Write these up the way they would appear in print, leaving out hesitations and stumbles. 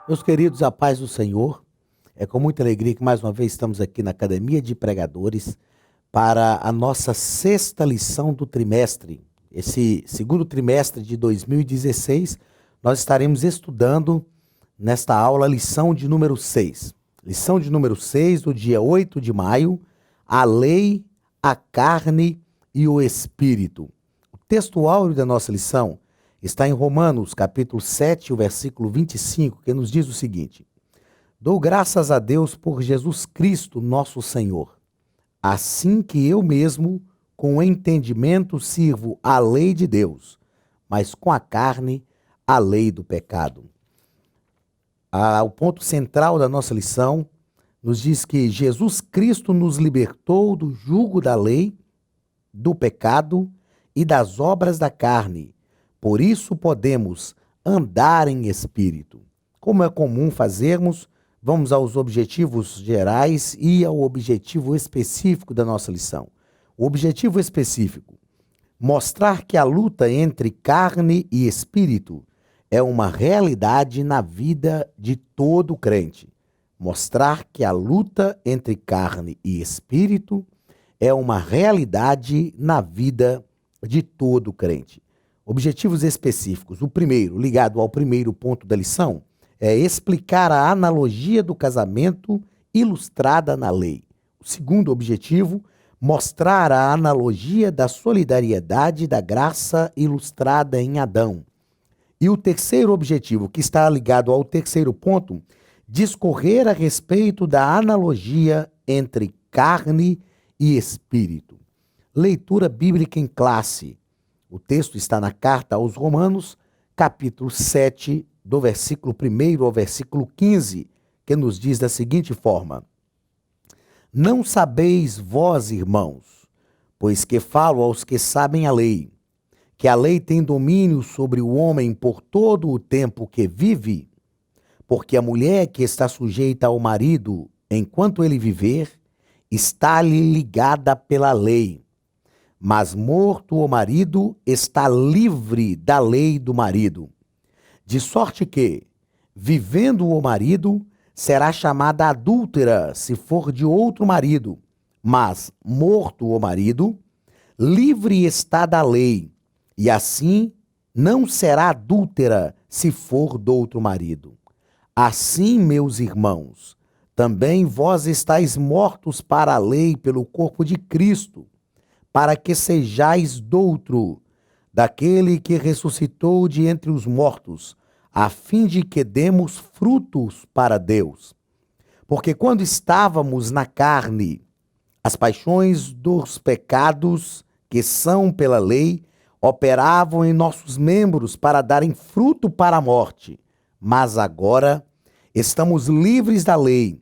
Meus queridos, a paz do Senhor. É com muita alegria que mais uma vez estamos aqui na Academia de Pregadores para a nossa sexta lição do trimestre. Esse segundo trimestre de 2016, nós estaremos estudando nesta aula a lição de número 6. Lição de número 6 do dia 8 de maio, a lei, a carne e o espírito. O texto áureo da nossa lição está em Romanos, capítulo 7, o versículo 25, que nos diz o seguinte: Dou graças a Deus por Jesus Cristo, nosso Senhor, assim que eu mesmo, com o entendimento, sirvo a lei de Deus, mas com a carne, a lei do pecado. O ponto central da nossa lição nos diz que Jesus Cristo nos libertou do jugo da lei, do pecado e das obras da carne. Por isso podemos andar em espírito. Como é comum fazermos, vamos aos objetivos gerais e ao objetivo específico da nossa lição. O objetivo específico: mostrar que a luta entre carne e espírito é uma realidade na vida de todo crente. Mostrar que a luta entre carne e espírito é uma realidade na vida de todo crente. Objetivos específicos. O primeiro, ligado ao primeiro ponto da lição, é explicar a analogia do casamento ilustrada na lei. O segundo objetivo, mostrar a analogia da solidariedade e da graça ilustrada em Adão. E o terceiro objetivo, que está ligado ao terceiro ponto, discorrer a respeito da analogia entre carne e espírito. Leitura bíblica em classe. O texto está na carta aos Romanos, capítulo 7, do versículo 1 ao versículo 15, que nos diz da seguinte forma: Não sabeis vós, irmãos, pois que falo aos que sabem a lei, que a lei tem domínio sobre o homem por todo o tempo que vive, porque a mulher que está sujeita ao marido enquanto ele viver, está-lhe ligada pela lei. Mas morto o marido, está livre da lei do marido. De sorte que, vivendo o marido, será chamada adúltera se for de outro marido. Mas, morto o marido, livre está da lei, e assim não será adúltera se for do outro marido. Assim, meus irmãos, também vós estáis mortos para a lei pelo corpo de Cristo, para que sejais doutro, daquele que ressuscitou de entre os mortos, a fim de que demos frutos para Deus. Porque quando estávamos na carne, as paixões dos pecados, que são pela lei, operavam em nossos membros para darem fruto para a morte. Mas agora estamos livres da lei,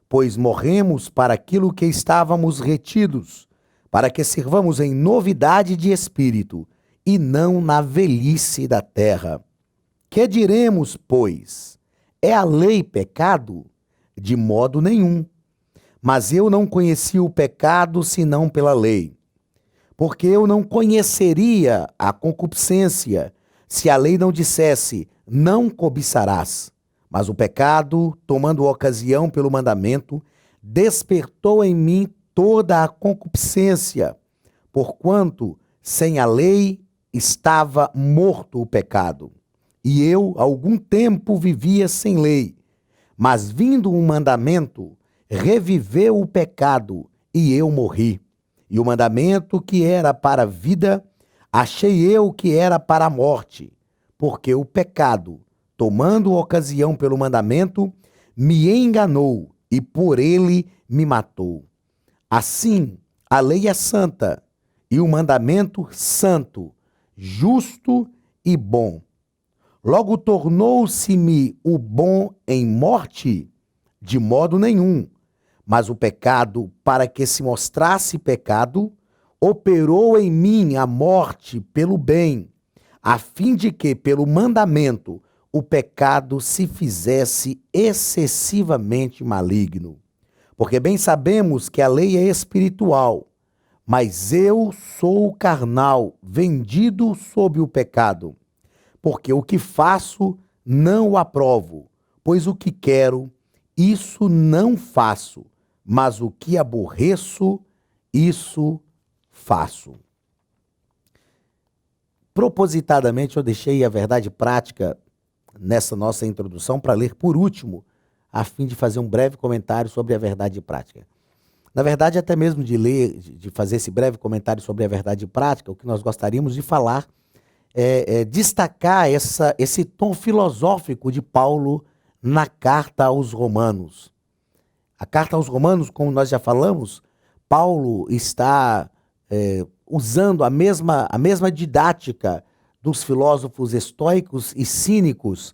pois morremos para aquilo que estávamos retidos, para que sirvamos em novidade de espírito e não na velhice da terra. Que diremos, pois? É a lei pecado? De modo nenhum. Mas eu não conheci o pecado senão pela lei. Porque eu não conheceria a concupiscência se a lei não dissesse, não cobiçarás. Mas o pecado, tomando ocasião pelo mandamento, despertou em mim toda a concupiscência, porquanto sem a lei estava morto o pecado. E eu, algum tempo, vivia sem lei. Mas vindo um mandamento, reviveu o pecado, e eu morri. E o mandamento que era para a vida, achei eu que era para a morte, porque o pecado, tomando ocasião pelo mandamento, me enganou e por ele me matou. Assim, a lei é santa, e o mandamento santo, justo e bom. Logo tornou-se-me o bom em morte? De modo nenhum. Mas o pecado, para que se mostrasse pecado, operou em mim a morte pelo bem, a fim de que, pelo mandamento, o pecado se fizesse excessivamente maligno. Porque bem sabemos que a lei é espiritual, mas eu sou carnal, vendido sob o pecado. Porque o que faço não o aprovo, Pois o que quero, isso não faço, mas o que aborreço, isso faço. Propositadamente eu deixei a verdade prática nessa nossa introdução para ler por último, a fim de fazer um breve comentário sobre a verdade prática. Na verdade, até mesmo de ler, de fazer esse breve comentário sobre a verdade prática, o que nós gostaríamos de falar é destacar esse tom filosófico de Paulo na carta aos Romanos. A carta aos Romanos, como nós já falamos, Paulo está usando a mesma didática dos filósofos estoicos e cínicos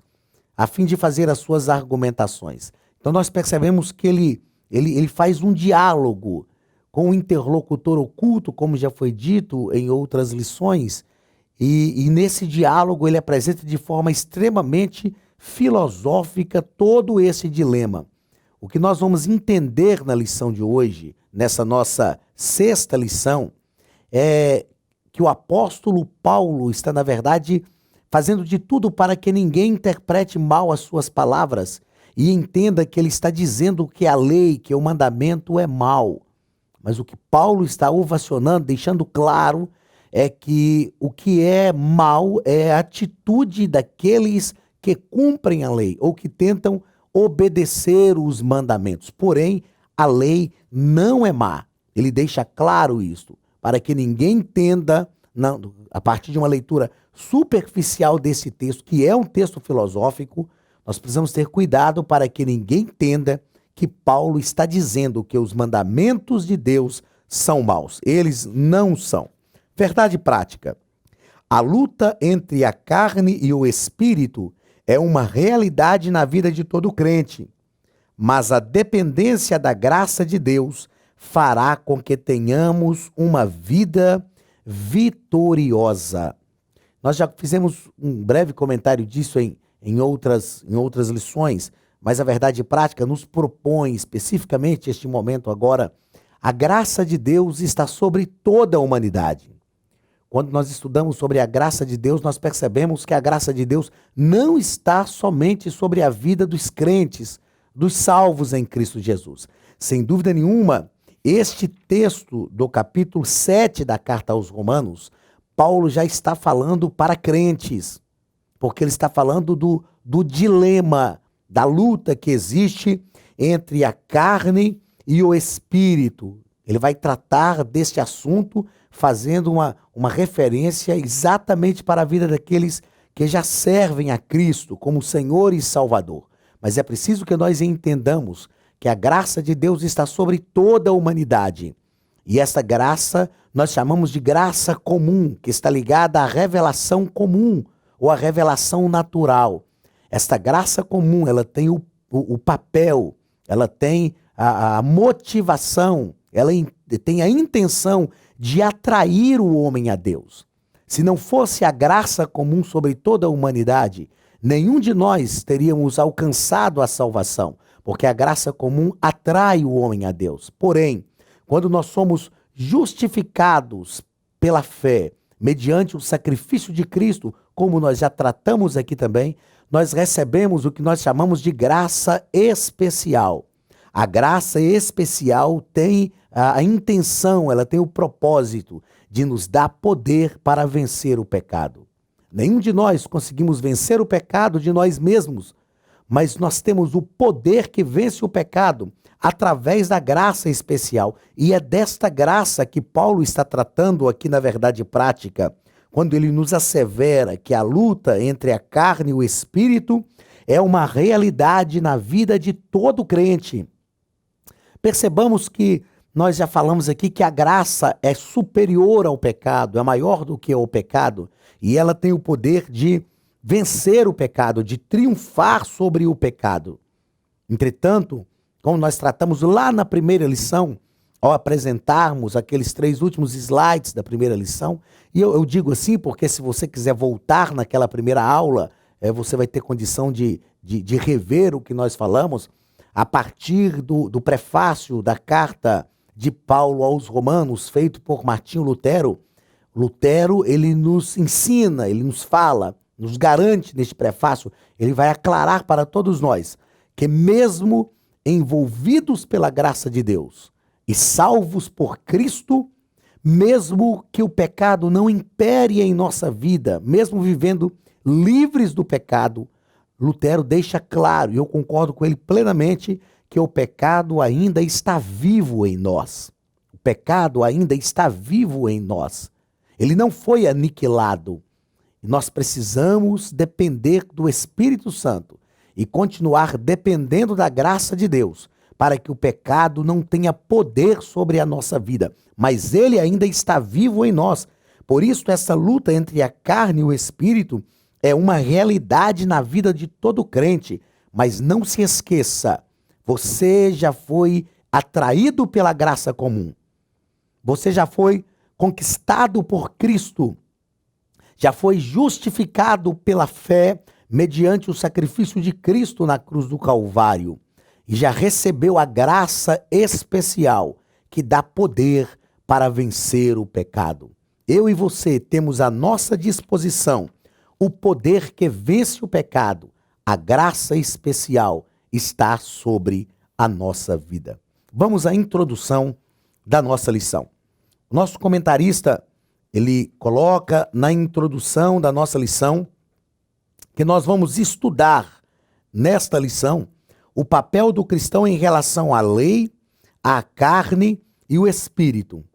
a fim de fazer as suas argumentações. Então nós percebemos que ele faz um diálogo com o interlocutor oculto, como já foi dito em outras lições, e nesse diálogo ele apresenta de forma extremamente filosófica todo esse dilema. O que nós vamos entender na lição de hoje, nessa nossa sexta lição, é que o apóstolo Paulo está, na verdade, fazendo de tudo para que ninguém interprete mal as suas palavras e entenda que ele está dizendo que a lei, que o mandamento é mal. Mas o que Paulo está ovacionando, deixando claro, é que o que é mal é a atitude daqueles que cumprem a lei ou que tentam obedecer os mandamentos. Porém, a lei não é má. Ele deixa claro isso, para que ninguém entenda, a partir de uma leitura superficial desse texto, que é um texto filosófico, nós precisamos ter cuidado para que ninguém entenda que Paulo está dizendo que os mandamentos de Deus são maus. Eles não são. Verdade prática. A luta entre a carne e o espírito é uma realidade na vida de todo crente, mas a dependência da graça de Deus fará com que tenhamos uma vida vitoriosa. Nós já fizemos um breve comentário disso em outras lições, mas a verdade prática nos propõe especificamente este momento agora. A graça de Deus está sobre toda a humanidade. Quando nós estudamos sobre a graça de Deus, nós percebemos que a graça de Deus não está somente sobre a vida dos crentes, dos salvos em Cristo Jesus. Sem dúvida nenhuma, este texto do capítulo 7 da carta aos Romanos, Paulo já está falando para crentes, porque ele está falando do dilema, da luta que existe entre a carne e o espírito. Ele vai tratar deste assunto fazendo uma referência exatamente para a vida daqueles que já servem a Cristo como Senhor e Salvador. Mas é preciso que nós entendamos que a graça de Deus está sobre toda a humanidade. E essa graça nós chamamos de graça comum, que está ligada à revelação comum ou à revelação natural. Esta graça comum, ela tem o papel, ela tem a motivação, ela tem a intenção de atrair o homem a Deus. Se não fosse a graça comum sobre toda a humanidade, nenhum de nós teríamos alcançado a salvação, porque a graça comum atrai o homem a Deus. Porém, quando nós somos justificados pela fé, mediante o sacrifício de Cristo, como nós já tratamos aqui também, nós recebemos o que nós chamamos de graça especial. A graça especial tem a intenção, ela tem o propósito de nos dar poder para vencer o pecado. Nenhum de nós conseguimos vencer o pecado de nós mesmos, mas nós temos o poder que vence o pecado através da graça especial. E é desta graça que Paulo está tratando aqui na verdade prática, quando ele nos assevera que a luta entre a carne e o espírito é uma realidade na vida de todo crente. Percebamos que nós já falamos aqui que a graça é superior ao pecado, é maior do que o pecado, e ela tem o poder de vencer o pecado, de triunfar sobre o pecado. Entretanto, como nós tratamos lá na primeira lição, ao apresentarmos aqueles 3 últimos slides da primeira lição, e eu digo assim porque se você quiser voltar naquela primeira aula, você vai ter condição de rever o que nós falamos, a partir do prefácio da carta de Paulo aos Romanos, feito por Martinho Lutero. Lutero, ele nos ensina, ele nos fala, nos garante neste prefácio, ele vai aclarar para todos nós que mesmo envolvidos pela graça de Deus e salvos por Cristo, mesmo que o pecado não impere em nossa vida, mesmo vivendo livres do pecado, Lutero deixa claro, e eu concordo com ele plenamente, que o pecado ainda está vivo em nós. O pecado ainda está vivo em nós. Ele não foi aniquilado. E nós precisamos depender do Espírito Santo e continuar dependendo da graça de Deus, para que o pecado não tenha poder sobre a nossa vida. Mas ele ainda está vivo em nós. Por isso, essa luta entre a carne e o Espírito é uma realidade na vida de todo crente. Mas não se esqueça, você já foi atraído pela graça comum. Você já foi conquistado por Cristo. Já foi justificado pela fé mediante o sacrifício de Cristo na cruz do Calvário. E já recebeu a graça especial que dá poder para vencer o pecado. Eu e você temos à nossa disposição o poder que vence o pecado. A graça especial está sobre a nossa vida. Vamos à introdução da nossa lição. O nosso comentarista, ele coloca na introdução da nossa lição que nós vamos estudar nesta lição o papel do cristão em relação à lei, à carne e o espírito.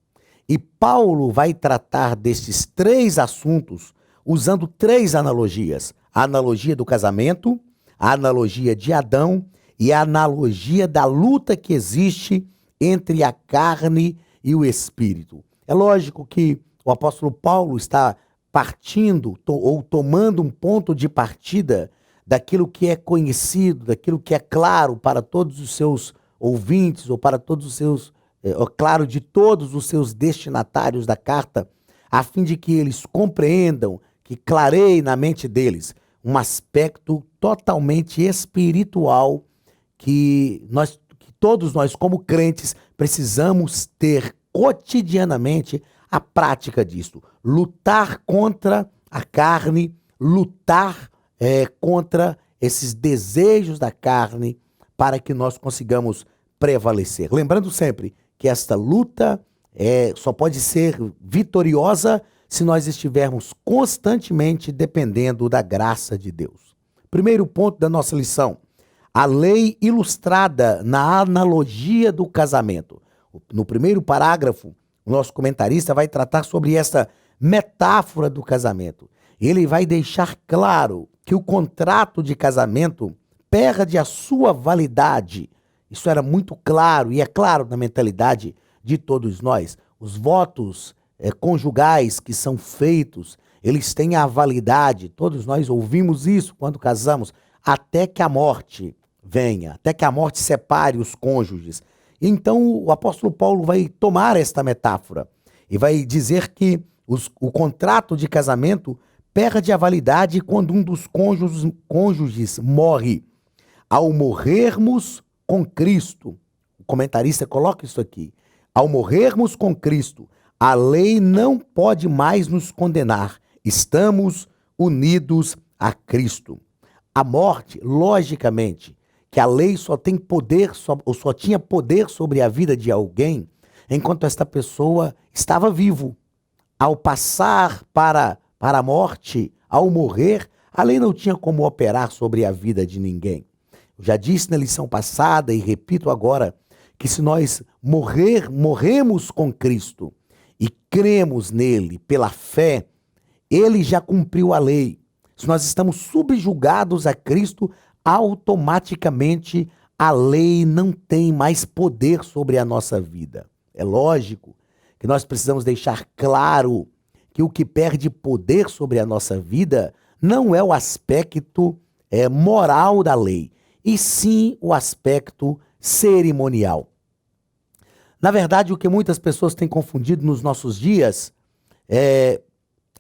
E Paulo vai tratar destes três assuntos usando três analogias: a analogia do casamento, a analogia de Adão e a analogia da luta que existe entre a carne e o espírito. É lógico que o apóstolo Paulo está partindo ou tomando um ponto de partida daquilo que é conhecido, daquilo que é claro para todos os seus ouvintes ou para todos os seus, claro, de todos os seus destinatários da carta, a fim de que eles compreendam, que clareie na mente deles um aspecto totalmente espiritual que todos nós como crentes precisamos ter cotidianamente a prática disto. Lutar contra a carne, lutar contra esses desejos da carne para que nós consigamos prevalecer. Lembrando sempre que esta luta só pode ser vitoriosa se nós estivermos constantemente dependendo da graça de Deus. Primeiro ponto da nossa lição: a lei ilustrada na analogia do casamento. No primeiro parágrafo, o nosso comentarista vai tratar sobre essa metáfora do casamento. Ele vai deixar claro que o contrato de casamento perde a sua validade. Isso era muito claro e é claro na mentalidade de todos nós. Os votos conjugais que são feitos, eles têm a validade, todos nós ouvimos isso quando casamos, até que a morte venha, até que a morte separe os cônjuges. Então o apóstolo Paulo vai tomar esta metáfora e vai dizer que o contrato de casamento perde a validade quando um dos cônjuges morre. Ao morrermos com Cristo, o comentarista coloca isso aqui: ao morrermos com Cristo, a lei não pode mais nos condenar. Estamos unidos a Cristo. A morte, logicamente, que a lei só tem poder, ou só tinha poder sobre a vida de alguém enquanto esta pessoa estava vivo. Ao passar para a morte, ao morrer, a lei não tinha como operar sobre a vida de ninguém. Eu já disse na lição passada e repito agora que se nós morremos com Cristo e cremos nele pela fé, ele já cumpriu a lei. Se nós estamos subjugados a Cristo, automaticamente a lei não tem mais poder sobre a nossa vida. É lógico que nós precisamos deixar claro que o que perde poder sobre a nossa vida não é o aspecto moral da lei, e sim o aspecto cerimonial. Na verdade, o que muitas pessoas têm confundido nos nossos dias é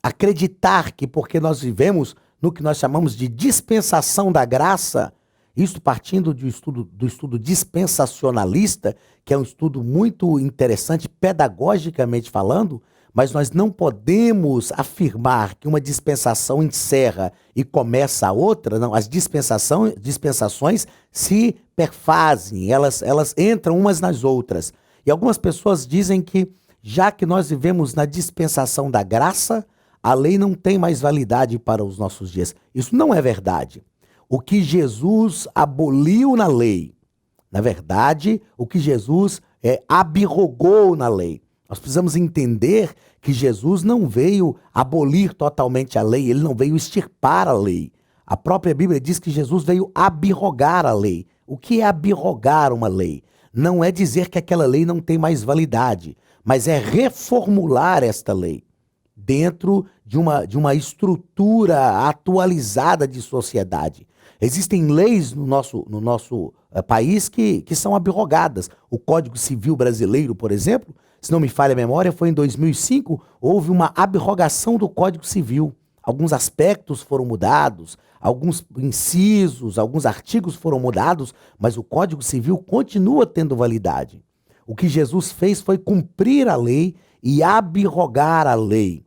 acreditar que porque nós vivemos no que nós chamamos de dispensação da graça, isso partindo do estudo dispensacionalista, que é um estudo muito interessante pedagogicamente falando, mas nós não podemos afirmar que uma dispensação encerra e começa a outra. Não, as dispensações se perfazem, elas entram umas nas outras. E algumas pessoas dizem que, já que nós vivemos na dispensação da graça, a lei não tem mais validade para os nossos dias. Isso não é verdade. O que Jesus aboliu na lei, na verdade, o que Jesus abrogou na lei. Nós precisamos entender que Jesus não veio abolir totalmente a lei, ele não veio extirpar a lei. A própria Bíblia diz que Jesus veio abrogar a lei. O que é abrogar uma lei? Não é dizer que aquela lei não tem mais validade, mas é reformular esta lei dentro de uma estrutura atualizada de sociedade. Existem leis no nosso país que são abrogadas. O Código Civil brasileiro, por exemplo, se não me falha a memória, foi em 2005, houve uma abrogação do Código Civil. Alguns aspectos foram mudados, alguns incisos, alguns artigos foram mudados, mas o Código Civil continua tendo validade. O que Jesus fez foi cumprir a lei e abrogar a lei.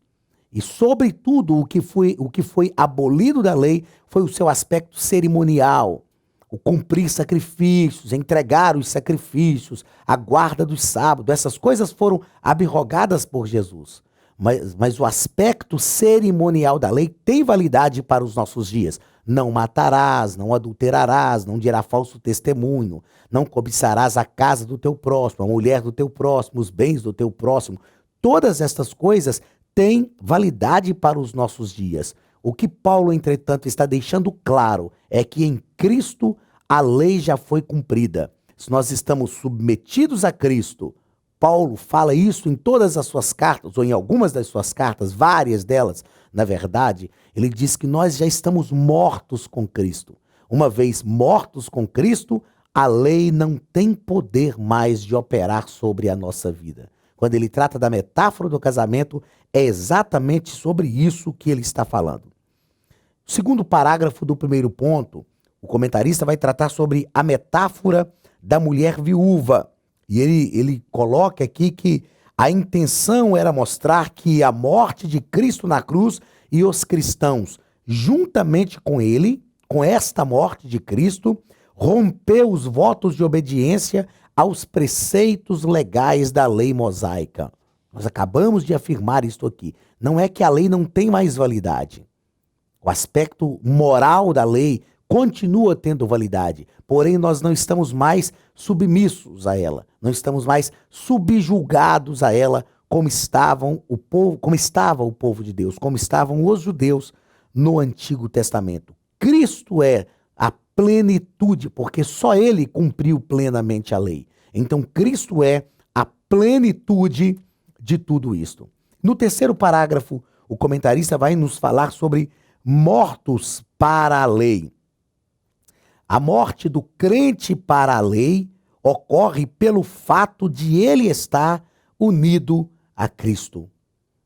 E, sobretudo, o que foi abolido da lei foi o seu aspecto cerimonial, o cumprir sacrifícios, entregar os sacrifícios, a guarda dos sábados. Essas coisas foram abrogadas por Jesus. Mas o aspecto cerimonial da lei tem validade para os nossos dias. Não matarás, não adulterarás, não dirá falso testemunho, não cobiçarás a casa do teu próximo, a mulher do teu próximo, os bens do teu próximo. Todas estas coisas têm validade para os nossos dias. O que Paulo, entretanto, está deixando claro é que em Cristo a lei já foi cumprida. Se nós estamos submetidos a Cristo, Paulo fala isso em todas as suas cartas, ou em algumas das suas cartas, várias delas, na verdade, ele diz que nós já estamos mortos com Cristo. Uma vez mortos com Cristo, a lei não tem poder mais de operar sobre a nossa vida. Quando ele trata da metáfora do casamento, é exatamente sobre isso que ele está falando. O segundo parágrafo do primeiro ponto, o comentarista vai tratar sobre a metáfora da mulher viúva. E ele coloca aqui que a intenção era mostrar que a morte de Cristo na cruz e os cristãos, juntamente com ele, com esta morte de Cristo, rompeu os votos de obediência aos preceitos legais da lei mosaica. Nós acabamos de afirmar isto aqui. Não é que a lei não tem mais validade. O aspecto moral da lei continua tendo validade, porém nós não estamos mais submissos a ela, não estamos mais subjugados a ela como estava o povo de Deus, como estavam os judeus no Antigo Testamento. Cristo é a plenitude, porque só ele cumpriu plenamente a lei. Então Cristo é a plenitude de tudo isto. No terceiro parágrafo, o comentarista vai nos falar sobre mortos para a lei. A morte do crente para a lei ocorre pelo fato de ele estar unido a Cristo.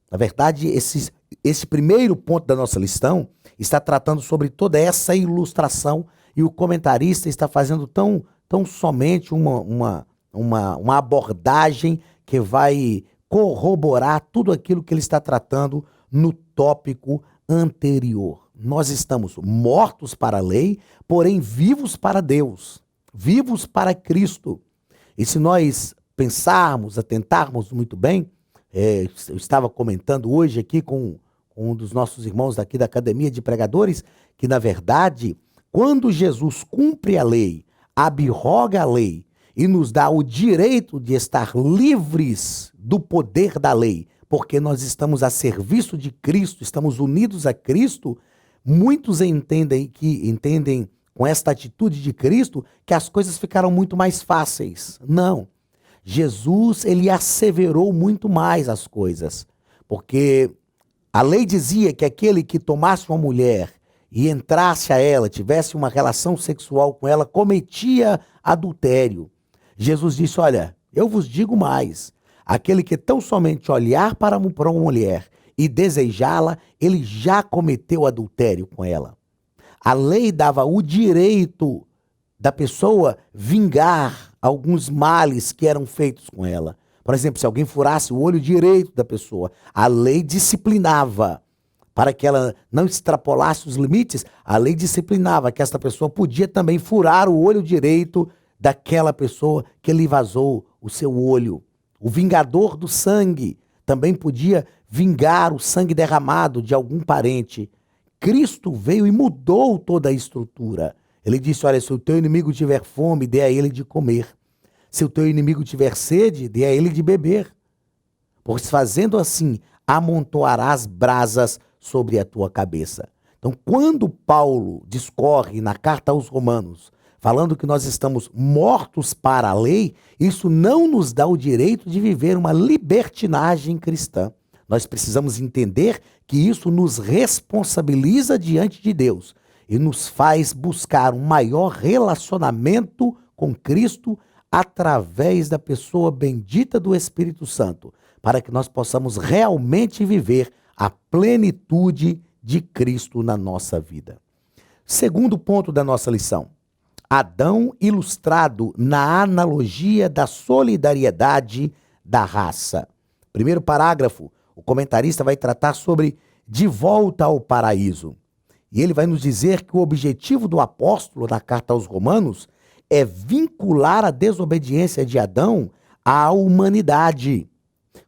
Na verdade, esse primeiro ponto da nossa lição está tratando sobre toda essa ilustração e o comentarista está fazendo tão somente uma abordagem que vai corroborar tudo aquilo que ele está tratando no tópico anterior. Nós estamos mortos para a lei, porém vivos para Deus, vivos para Cristo. E se nós pensarmos, atentarmos muito bem, eu estava comentando hoje aqui com um dos nossos irmãos daqui da Academia de Pregadores, que na verdade, quando Jesus cumpre a lei, abroga a lei e nos dá o direito de estar livres do poder da lei, porque nós estamos a serviço de Cristo, estamos unidos a Cristo, muitos entendem com esta atitude de Cristo que as coisas ficaram muito mais fáceis. Não. Jesus, ele asseverou muito mais as coisas, porque a lei dizia que aquele que tomasse uma mulher e entrasse a ela, tivesse uma relação sexual com ela, cometia adultério. Jesus disse, olha, eu vos digo mais, aquele que tão somente olhar para uma mulher e desejá-la, ele já cometeu adultério com ela. A lei dava o direito da pessoa vingar alguns males que eram feitos com ela. Por exemplo, se alguém furasse o olho direito da pessoa, a lei disciplinava. Para que ela não extrapolasse os limites, a lei disciplinava que esta pessoa podia também furar o olho direito daquela pessoa que lhe vazou o seu olho. O vingador do sangue também podia vingar o sangue derramado de algum parente. Cristo veio e mudou toda a estrutura. Ele disse, olha, se o teu inimigo tiver fome, dê a ele de comer. Se o teu inimigo tiver sede, dê a ele de beber. Pois fazendo assim, amontoarás brasas sobre a tua cabeça. Então, quando Paulo discorre na carta aos Romanos, falando que nós estamos mortos para a lei, isso não nos dá o direito de viver uma libertinagem cristã. Nós precisamos entender que isso nos responsabiliza diante de Deus e nos faz buscar um maior relacionamento com Cristo através da pessoa bendita do Espírito Santo, para que nós possamos realmente viver a plenitude de Cristo na nossa vida. Segundo ponto da nossa lição, Adão ilustrado na analogia da solidariedade da raça. Primeiro parágrafo, o comentarista vai tratar sobre de volta ao paraíso. E ele vai nos dizer que o objetivo do apóstolo na carta aos Romanos é vincular a desobediência de Adão à humanidade.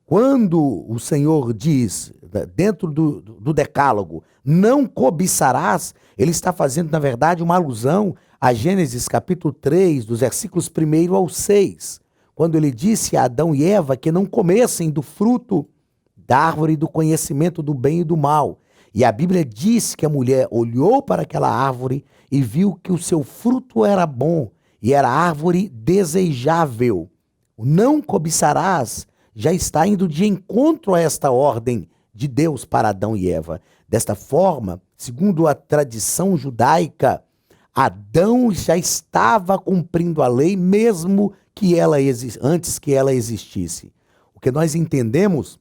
Quando o Senhor diz, dentro do decálogo, não cobiçarás, ele está fazendo, na verdade, uma alusão a Gênesis capítulo 3, dos versículos 1 ao 6, quando ele disse a Adão e Eva que não comessem do fruto da árvore do conhecimento do bem e do mal. E a Bíblia diz que a mulher olhou para aquela árvore e viu que o seu fruto era bom e era árvore desejável. O não cobiçarás já está indo de encontro a esta ordem de Deus para Adão e Eva. Desta forma, segundo a tradição judaica, Adão já estava cumprindo a lei mesmo que antes que ela existisse. O que nós entendemos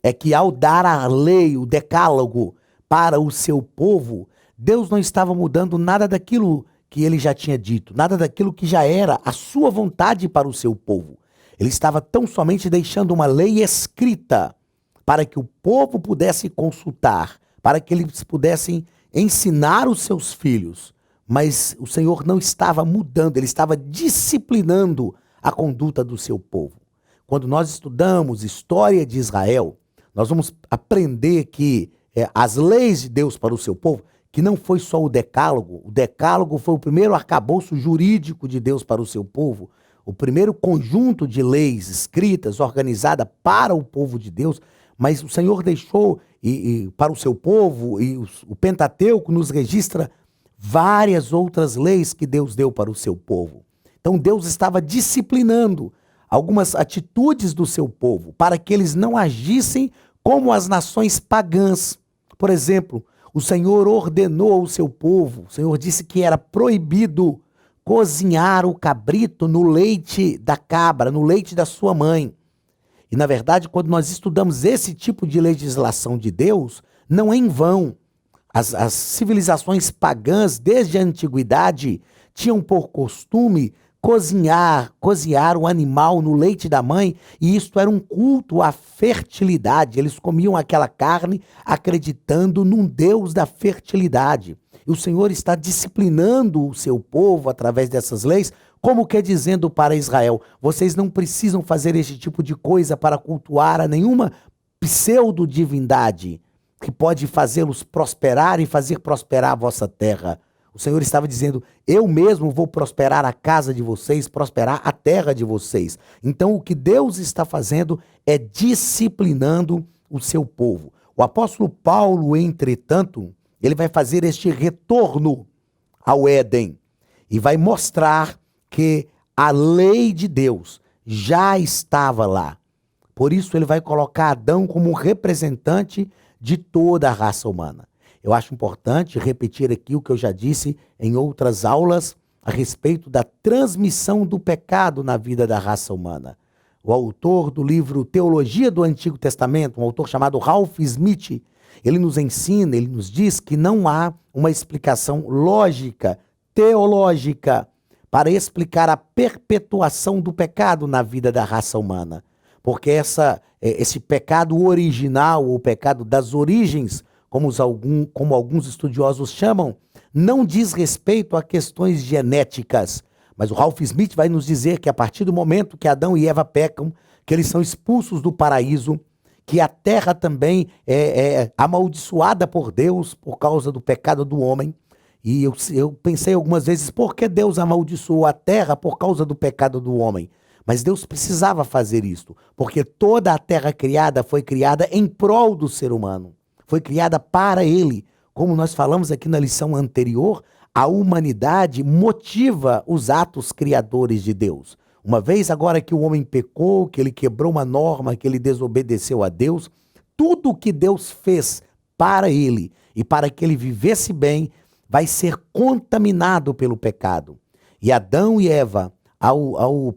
é que ao dar a lei, o decálogo, para o seu povo, Deus não estava mudando nada daquilo que ele já tinha dito, nada daquilo que já era a sua vontade para o seu povo. Ele estava tão somente deixando uma lei escrita para que o povo pudesse consultar, para que eles pudessem ensinar os seus filhos. Mas o Senhor não estava mudando, ele estava disciplinando a conduta do seu povo. Quando nós estudamos história de Israel, nós vamos aprender que as leis de Deus para o seu povo, que não foi só o decálogo foi o primeiro arcabouço jurídico de Deus para o seu povo, o primeiro conjunto de leis escritas, organizada para o povo de Deus, mas o Senhor deixou para o seu povo, e o Pentateuco nos registra várias outras leis que Deus deu para o seu povo. Então Deus estava disciplinando algumas atitudes do seu povo, para que eles não agissem como as nações pagãs. Por exemplo, o Senhor ordenou ao seu povo, o Senhor disse que era proibido cozinhar o cabrito no leite da cabra, no leite da sua mãe. E, na verdade, quando nós estudamos esse tipo de legislação de Deus, não é em vão. As civilizações pagãs, desde a antiguidade, tinham por costume cozinhar o animal no leite da mãe, e isto era um culto à fertilidade. Eles comiam aquela carne acreditando num Deus da fertilidade. E o Senhor está disciplinando o seu povo através dessas leis, como que dizendo para Israel: vocês não precisam fazer esse tipo de coisa para cultuar a nenhuma pseudo-divindade que pode fazê-los prosperar e fazer prosperar a vossa terra. O Senhor estava dizendo: eu mesmo vou prosperar a casa de vocês, prosperar a terra de vocês. Então o que Deus está fazendo é disciplinando o seu povo. O apóstolo Paulo, entretanto, ele vai fazer este retorno ao Éden e vai mostrar que a lei de Deus já estava lá. Por isso ele vai colocar Adão como representante de toda a raça humana. Eu acho importante repetir aqui o que eu já disse em outras aulas a respeito da transmissão do pecado na vida da raça humana. O autor do livro Teologia do Antigo Testamento, um autor chamado Ralph Smith, ele nos ensina, ele nos diz que não há uma explicação lógica, teológica, para explicar a perpetuação do pecado na vida da raça humana. Porque esse pecado original, o pecado das origens, como alguns estudiosos chamam, não diz respeito a questões genéticas. Mas o Ralph Smith vai nos dizer que a partir do momento que Adão e Eva pecam, que eles são expulsos do paraíso, que a terra também é amaldiçoada por Deus por causa do pecado do homem. E eu pensei algumas vezes, por que Deus amaldiçoou a terra por causa do pecado do homem? Mas Deus precisava fazer isso, porque toda a terra criada foi criada em prol do ser humano. Foi criada para ele. Como nós falamos aqui na lição anterior, a humanidade motiva os atos criadores de Deus. Uma vez agora que o homem pecou, que ele quebrou uma norma, que ele desobedeceu a Deus, tudo que Deus fez para ele e para que ele vivesse bem, vai ser contaminado pelo pecado. E Adão e Eva, ao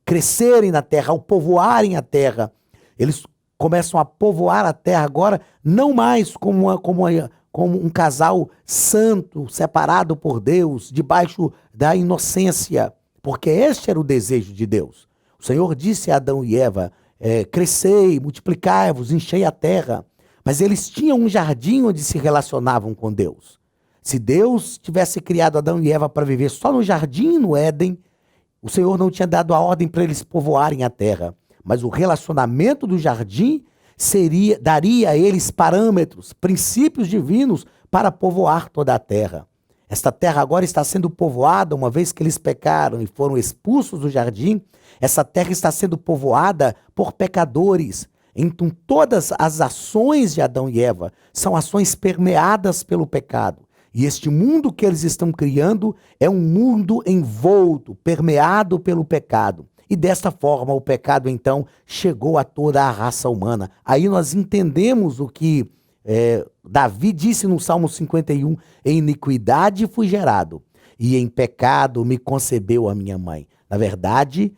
crescerem na terra, ao povoarem a terra, eles começam a povoar a terra agora, não mais como um casal santo, separado por Deus, debaixo da inocência, porque este era o desejo de Deus. O Senhor disse a Adão e Eva, crescei, multiplicai-vos, enchei a terra. Mas eles tinham um jardim onde se relacionavam com Deus. Se Deus tivesse criado Adão e Eva para viver só no jardim, no Éden, o Senhor não tinha dado a ordem para eles povoarem a terra. Mas o relacionamento do jardim daria a eles parâmetros, princípios divinos para povoar toda a terra. Esta terra agora está sendo povoada, uma vez que eles pecaram e foram expulsos do jardim, essa terra está sendo povoada por pecadores. Então todas as ações de Adão e Eva são ações permeadas pelo pecado. E este mundo que eles estão criando é um mundo envolto, permeado pelo pecado. E desta forma o pecado então chegou a toda a raça humana. Aí nós entendemos o que Davi disse no Salmo 51, em iniquidade fui gerado, e em pecado me concebeu a minha mãe. Na verdade,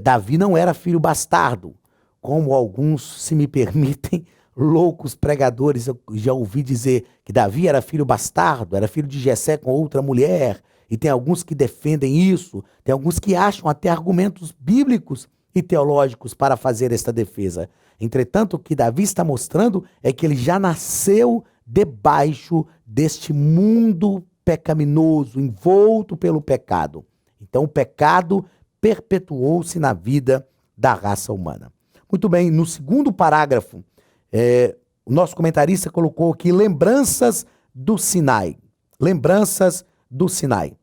Davi não era filho bastardo, como alguns, se me permitem, loucos pregadores, eu já ouvi dizer que Davi era filho bastardo, era filho de Jessé com outra mulher, e tem alguns que defendem isso, tem alguns que acham até argumentos bíblicos e teológicos para fazer esta defesa. Entretanto, o que Davi está mostrando é que ele já nasceu debaixo deste mundo pecaminoso, envolto pelo pecado. Então o pecado perpetuou-se na vida da raça humana. Muito bem, no segundo parágrafo, o nosso comentarista colocou aqui lembranças do Sinai. Lembranças do Sinai.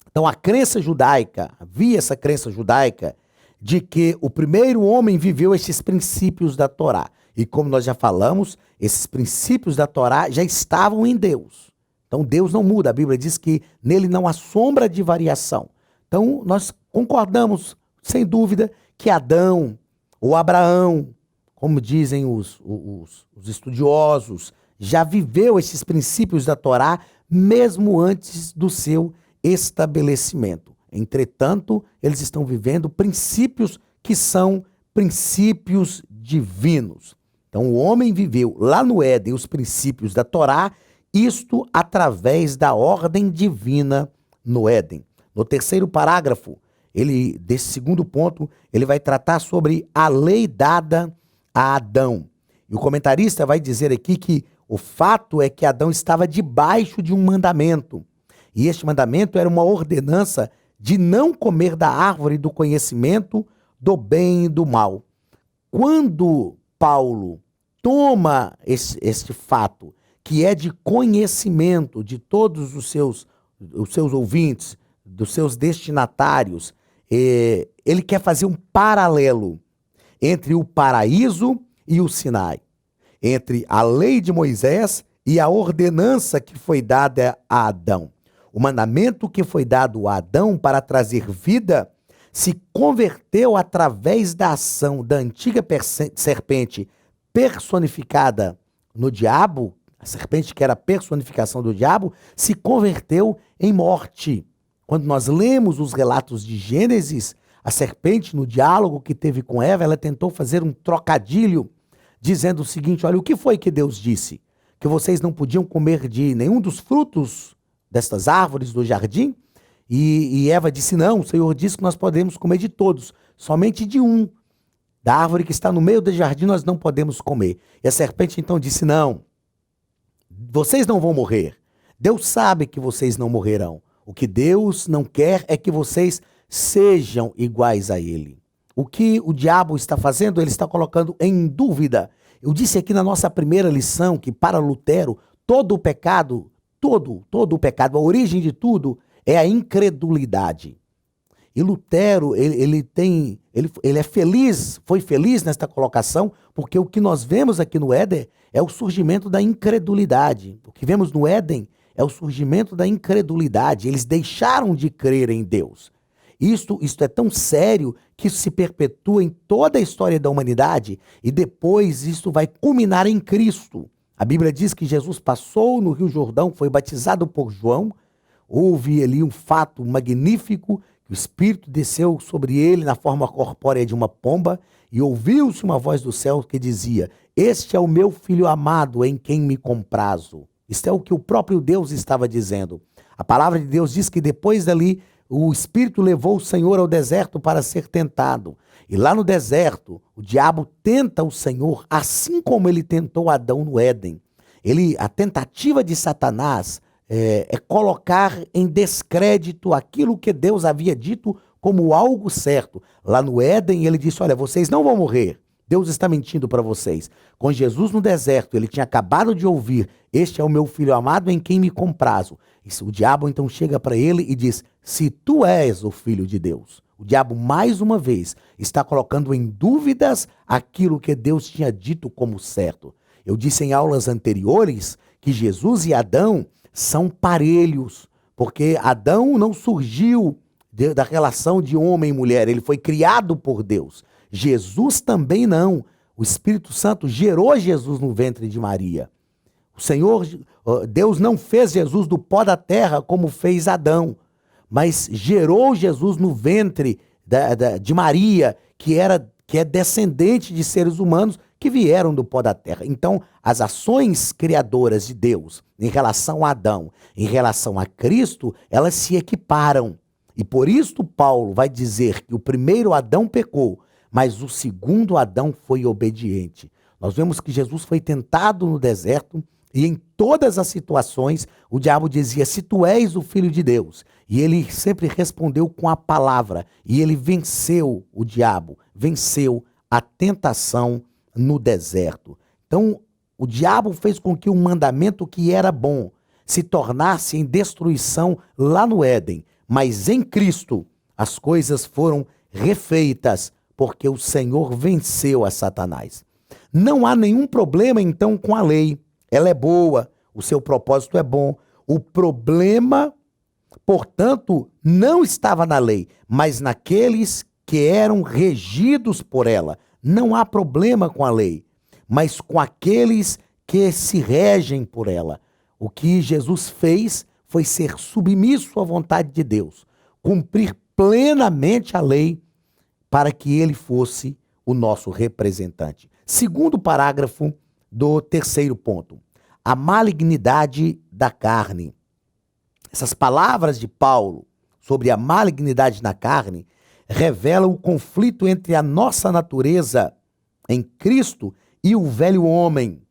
Então a crença judaica, havia essa crença judaica de que o primeiro homem viveu estes princípios da Torá. E como nós já falamos, esses princípios da Torá já estavam em Deus. Então Deus não muda, a Bíblia diz que nele não há sombra de variação. Então nós concordamos, sem dúvida, que Adão ou Abraão, como dizem os estudiosos, já viveu esses princípios da Torá mesmo antes do seu estabelecimento. Entretanto, eles estão vivendo princípios que são princípios divinos. Então, o homem viveu lá no Éden os princípios da Torá, isto através da ordem divina no Éden. No terceiro parágrafo, desse segundo ponto, ele vai tratar sobre a lei dada a Adão. E o comentarista vai dizer aqui que o fato é que Adão estava debaixo de um mandamento. E este mandamento era uma ordenança de não comer da árvore do conhecimento do bem e do mal. Quando Paulo toma este fato, que é de conhecimento de todos os seus ouvintes, dos seus destinatários, ele quer fazer um paralelo entre o paraíso e o Sinai, entre a lei de Moisés e a ordenança que foi dada a Adão. O mandamento que foi dado a Adão para trazer vida se converteu através da ação da antiga serpente personificada no diabo, a serpente que era a personificação do diabo, se converteu em morte. Quando nós lemos os relatos de Gênesis, a serpente, no diálogo que teve com Eva, ela tentou fazer um trocadilho, dizendo o seguinte: olha, o que foi que Deus disse? Que vocês não podiam comer de nenhum dos frutos destas árvores do jardim? E Eva disse, não, o Senhor disse que nós podemos comer de todos, somente de um. Da árvore que está no meio do jardim nós não podemos comer. E a serpente então disse, não, vocês não vão morrer. Deus sabe que vocês não morrerão. O que Deus não quer é que vocês sejam iguais a Ele. O que o diabo está fazendo, ele está colocando em dúvida. Eu disse aqui na nossa primeira lição que para Lutero, todo o pecado, todo o pecado, a origem de tudo é a incredulidade. E Lutero, ele é feliz, foi feliz nesta colocação, porque o que nós vemos aqui no Éden é o surgimento da incredulidade. O que vemos no Éden é o surgimento da incredulidade. Eles deixaram de crer em Deus. Isto é tão sério que isso se perpetua em toda a história da humanidade e depois isso vai culminar em Cristo. A Bíblia diz que Jesus passou no Rio Jordão, foi batizado por João, houve ali um fato magnífico, que o Espírito desceu sobre ele na forma corpórea de uma pomba e ouviu-se uma voz do céu que dizia, este é o meu filho amado em quem me comprazo. Isto é o que o próprio Deus estava dizendo. A palavra de Deus diz que depois dali o Espírito levou o Senhor ao deserto para ser tentado. E lá no deserto, o diabo tenta o Senhor, assim como ele tentou Adão no Éden. A tentativa de Satanás é colocar em descrédito aquilo que Deus havia dito como algo certo. Lá no Éden, ele disse, olha, vocês não vão morrer. Deus está mentindo para vocês. Com Jesus no deserto, ele tinha acabado de ouvir, este é o meu filho amado em quem me comprazo. O diabo então chega para ele e diz, se tu és o filho de Deus. O diabo mais uma vez está colocando em dúvidas aquilo que Deus tinha dito como certo. Eu disse em aulas anteriores que Jesus e Adão são parelhos, porque Adão não surgiu da relação de homem e mulher, ele foi criado por Deus. Jesus também não. O Espírito Santo gerou Jesus no ventre de Maria. O Senhor, Deus não fez Jesus do pó da terra como fez Adão, mas gerou Jesus no ventre de Maria, que é descendente de seres humanos que vieram do pó da terra. Então, as ações criadoras de Deus em relação a Adão, em relação a Cristo, elas se equiparam. E por isso Paulo vai dizer que o primeiro Adão pecou, mas o segundo Adão foi obediente. Nós vemos que Jesus foi tentado no deserto e em todas as situações o diabo dizia, se tu és o filho de Deus. E ele sempre respondeu com a palavra. E ele venceu o diabo, venceu a tentação no deserto. Então, o diabo fez com que um mandamento que era bom se tornasse em destruição lá no Éden. Mas em Cristo as coisas foram refeitas, porque o Senhor venceu a Satanás. Não há nenhum problema, então, com a lei. Ela é boa, o seu propósito é bom. O problema, portanto, não estava na lei, mas naqueles que eram regidos por ela. Não há problema com a lei, mas com aqueles que se regem por ela. O que Jesus fez foi ser submisso à vontade de Deus, cumprir plenamente a lei, para que ele fosse o nosso representante. Segundo parágrafo do terceiro ponto, a malignidade da carne. Essas palavras de Paulo sobre a malignidade na carne revelam o conflito entre a nossa natureza em Cristo e o velho homem,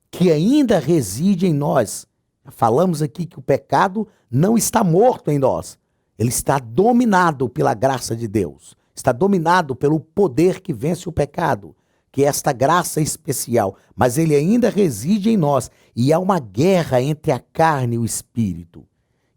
que ainda reside em nós. Falamos aqui que o pecado não está morto em nós, ele está dominado pela graça de Deus. Está dominado pelo poder que vence o pecado, que é esta graça especial, mas ele ainda reside em nós. E há uma guerra entre a carne e o espírito,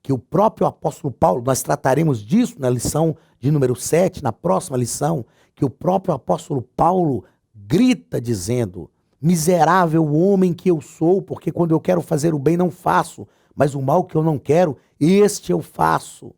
que o próprio apóstolo Paulo, nós trataremos disso na lição de número 7, na próxima lição, que o próprio apóstolo Paulo grita dizendo, miserável homem que eu sou, porque quando eu quero fazer o bem não faço, mas o mal que eu não quero, este eu faço.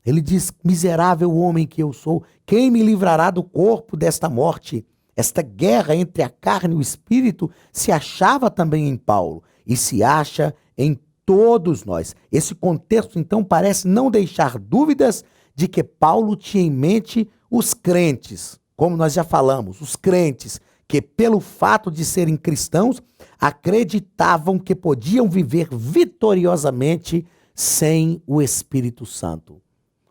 Ele diz, miserável homem que eu sou, quem me livrará do corpo desta morte? Esta guerra entre a carne e o espírito se achava também em Paulo e se acha em todos nós. Esse contexto, então, parece não deixar dúvidas de que Paulo tinha em mente os crentes, como nós já falamos, os crentes que, pelo fato de serem cristãos, acreditavam que podiam viver vitoriosamente sem o Espírito Santo.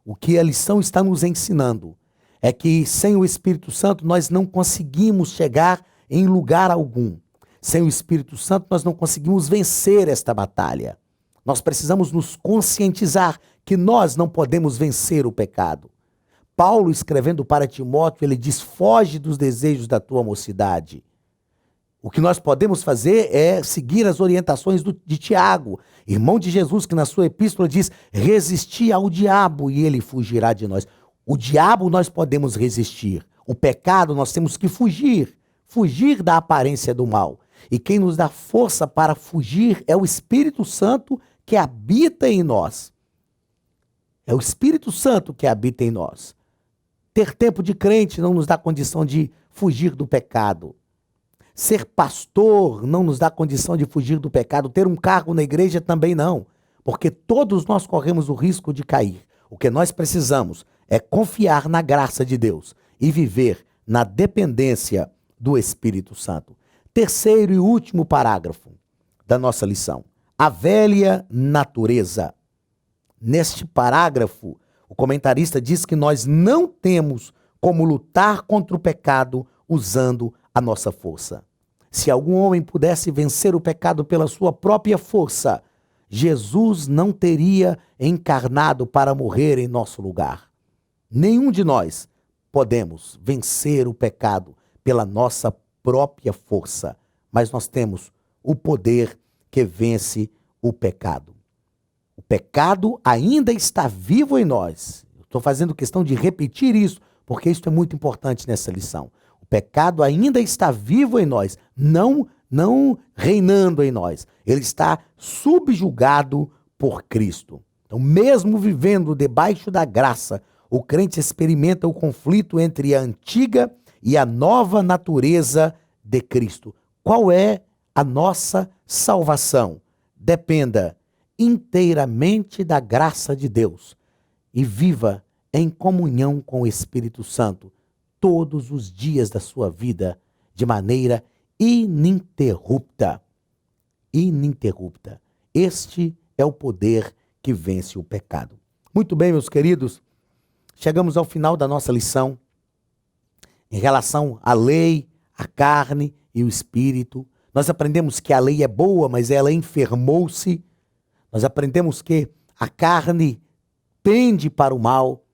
O que a lição está nos ensinando é que sem o Espírito Santo nós não conseguimos chegar em lugar algum. Sem o Espírito Santo nós não conseguimos vencer esta batalha. Nós precisamos nos conscientizar que nós não podemos vencer o pecado. Paulo, escrevendo para Timóteo, ele diz: foge dos desejos da tua mocidade. O que nós podemos fazer é seguir as orientações de Tiago, irmão de Jesus, que na sua epístola diz: resisti ao diabo e ele fugirá de nós. O diabo nós podemos resistir. O pecado nós temos que fugir. Fugir da aparência do mal. E quem nos dá força para fugir é o Espírito Santo que habita em nós. É o Espírito Santo que habita em nós. Ter tempo de crente não nos dá condição de fugir do pecado. Ser pastor não nos dá condição de fugir do pecado. Ter um cargo na igreja também não. Porque todos nós corremos o risco de cair. O que nós precisamos é confiar na graça de Deus e viver na dependência do Espírito Santo. Terceiro e último parágrafo da nossa lição. A velha natureza. Neste parágrafo, o comentarista diz que nós não temos como lutar contra o pecado usando a nossa força. Se algum homem pudesse vencer o pecado pela sua própria força, Jesus não teria encarnado para morrer em nosso lugar. Nenhum de nós podemos vencer o pecado pela nossa própria força, mas nós temos o poder que vence o pecado. O pecado ainda está vivo em nós. Estou fazendo questão de repetir isso, porque isso é muito importante nessa lição. O pecado ainda está vivo em nós, não reinando em nós. Ele está subjugado por Cristo. Então, mesmo vivendo debaixo da graça, o crente experimenta o conflito entre a antiga e a nova natureza de Cristo. Qual é a nossa salvação? Dependa inteiramente da graça de Deus e viva em comunhão com o Espírito Santo todos os dias da sua vida de maneira ininterrupta. Ininterrupta. Este é o poder que vence o pecado. Muito bem, meus queridos, chegamos ao final da nossa lição em relação à lei, à carne e o espírito. Nós aprendemos que a lei é boa, mas ela enfermou-se. Nós aprendemos que a carne tende para o mal,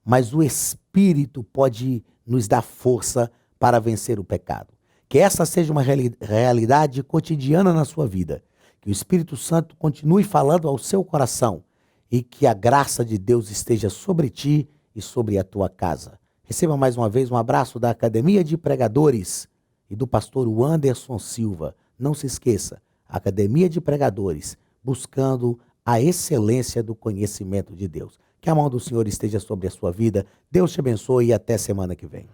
mas o espírito pode nos dar força para vencer o pecado. Que essa seja uma realidade cotidiana na sua vida. Que o Espírito Santo continue falando ao seu coração e que a graça de Deus esteja sobre ti e sobre a tua casa. Receba mais uma vez um abraço da Academia de Pregadores e do pastor Anderson Silva. Não se esqueça, Academia de Pregadores, buscando a excelência do conhecimento de Deus. Que a mão do Senhor esteja sobre a sua vida. Deus te abençoe e até semana que vem.